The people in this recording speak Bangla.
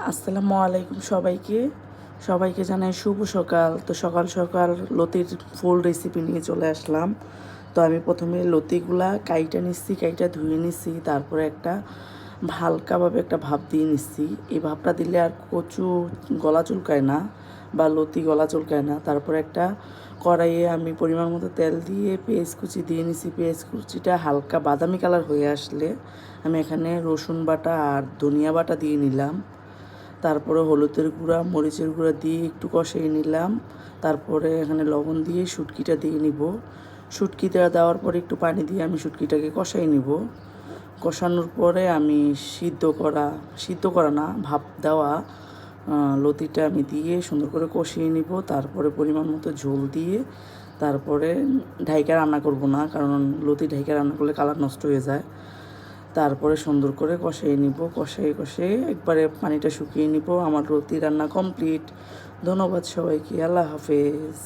আসসালামু আলাইকুম সবাইকে জানাই শুভ সকাল। তো সকাল সকাল লতির ফুল রেসিপি নিয়ে চলে আসলাম। তো আমি প্রথমে লতিগুলা কাইটা নিচ্ছি, কাইটা ধুয়ে নিচ্ছি, তারপরে একটা হালকাভাবে একটা ভাপ দিয়ে নিচ্ছি। এই ভাপটা দিলে আর কচু গলা চুলকায় না বা লতি গলা চুলকায় না। তারপরে একটা কড়াইয়ে আমি পরিমাণ মতো তেল দিয়ে পেঁয়াজ কুচি দিয়ে নিচ্ছি। পেঁয়াজ কুচিটা হালকা বাদামি কালার হয়ে আসলে আমি এখানে রসুন বাটা আর ধনিয়া বাটা দিয়ে নিলাম। তারপরে হলুদের গুঁড়া, মরিচের গুঁড়া দিয়ে একটু কষিয়ে নিলাম। তারপরে এখানে লবণ দিয়ে শুটকিটা দিয়ে নিব। শুটকিটা দেওয়ার পরে একটু পানি দিয়ে আমি শুটকিটাকে কষাই নিব। কষানোর পরে আমি সিদ্ধ করা না, ভাপ দেওয়া লতিটা আমি দিয়ে সুন্দর করে কষিয়ে নিব। তারপরে পরিমাণ মতো ঝোল দিয়ে তারপরে ঢাইকা রান্না করব না, কারণ লতি ঢাইকা রান্না করলে কালার নষ্ট হয়ে যায়। তারপরে সুন্দর করে কষিয়ে নিব, কষিয়ে একবারে পানিটা শুকিয়ে নিব। আমার লতি রান্না কমপ্লিট। ধন্যবাদ সবাইকে। আল্লাহ হাফেজ।